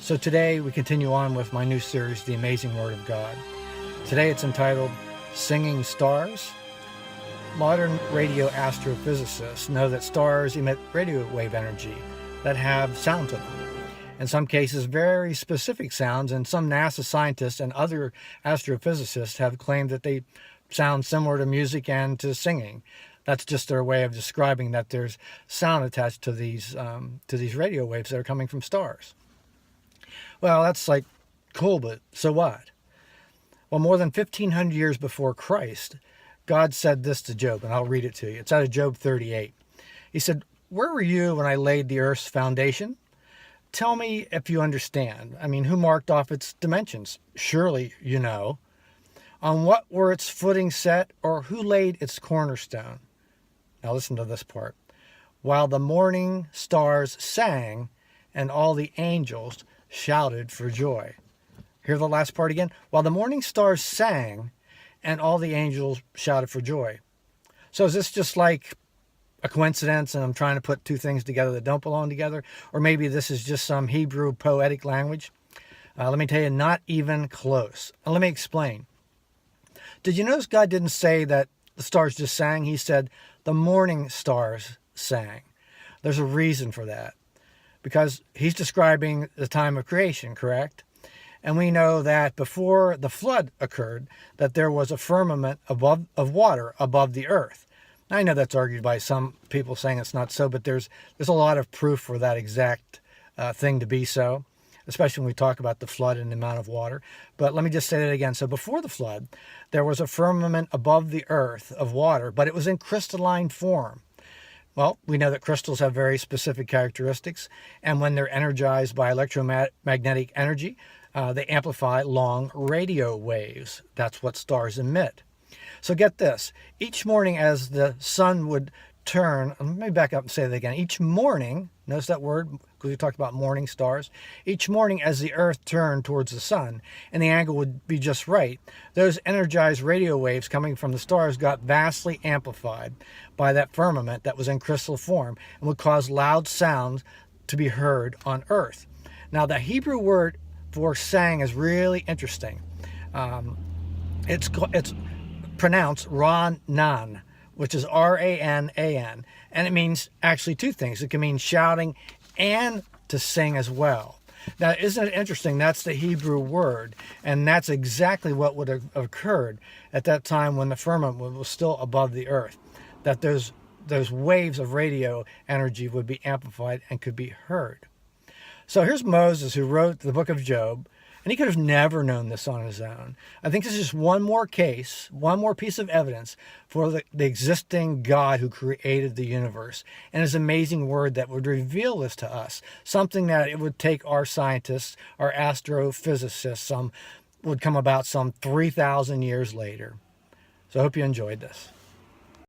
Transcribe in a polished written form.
So today we continue on with my new series, The Amazing Word of God. Today it's entitled Singing Stars. Modern radio astrophysicists know that stars emit radio wave energy that have sound to them. In some cases, very specific sounds, and some NASA scientists and other astrophysicists have claimed that they sound similar to music and to singing. That's just their way of describing that there's sound attached to these radio waves that are coming from stars. Well, that's like cool, but so what? Well, more than 1,500 years before Christ, God said this to Job, and I'll read it to you. It's out of Job 38. He said, "Where were you when I laid the earth's foundation? Tell me if you understand. Who marked off its dimensions? Surely you know. On what were its footing set, or who laid its cornerstone?" Now listen to this part. "While the morning stars sang, and all the angels shouted for joy." Hear the last part again. "While the morning stars sang, and all the angels shouted for joy." So is this just like a coincidence and I'm trying to put two things together that don't belong together? Or maybe this is just some Hebrew poetic language? Let me tell you, not even close. And let me explain. Did you notice God didn't say that the stars just sang? He said the morning stars sang. There's a reason for that. Because he's describing the time of creation, correct? And we know that before the flood occurred, that there was a firmament of water above the earth. I know that's argued by some people saying it's not so, but there's a lot of proof for that exact thing to be so, especially when we talk about the flood and the amount of water. But let me just say that again. So before the flood, there was a firmament above the earth of water, but it was in crystalline form. Well, we know that crystals have very specific characteristics, and when they're energized by electromagnetic energy, they amplify long radio waves. That's what stars emit. So get this. Each morning as the sun would turn, let me back up and say that again. Each morning, notice that word, because we talked about morning stars. Each morning as the earth turned towards the sun, and the angle would be just right, those energized radio waves coming from the stars got vastly amplified by that firmament that was in crystal form and would cause loud sounds to be heard on earth. Now, the Hebrew word for sang is really interesting. It's pronounced Ranan, which is R-A-N-A-N, and it means actually two things. It can mean shouting and to sing as well. Now, isn't it interesting? That's the Hebrew word, and that's exactly what would have occurred at that time when the firmament was still above the earth, that those waves of radio energy would be amplified and could be heard. So here's Moses, who wrote the book of Job, and he could have never known this on his own. I think this is just one more case, one more piece of evidence for the existing God who created the universe and his amazing word that would reveal this to us, something that it would take our scientists, our astrophysicists, would come about some 3,000 years later. So I hope you enjoyed this.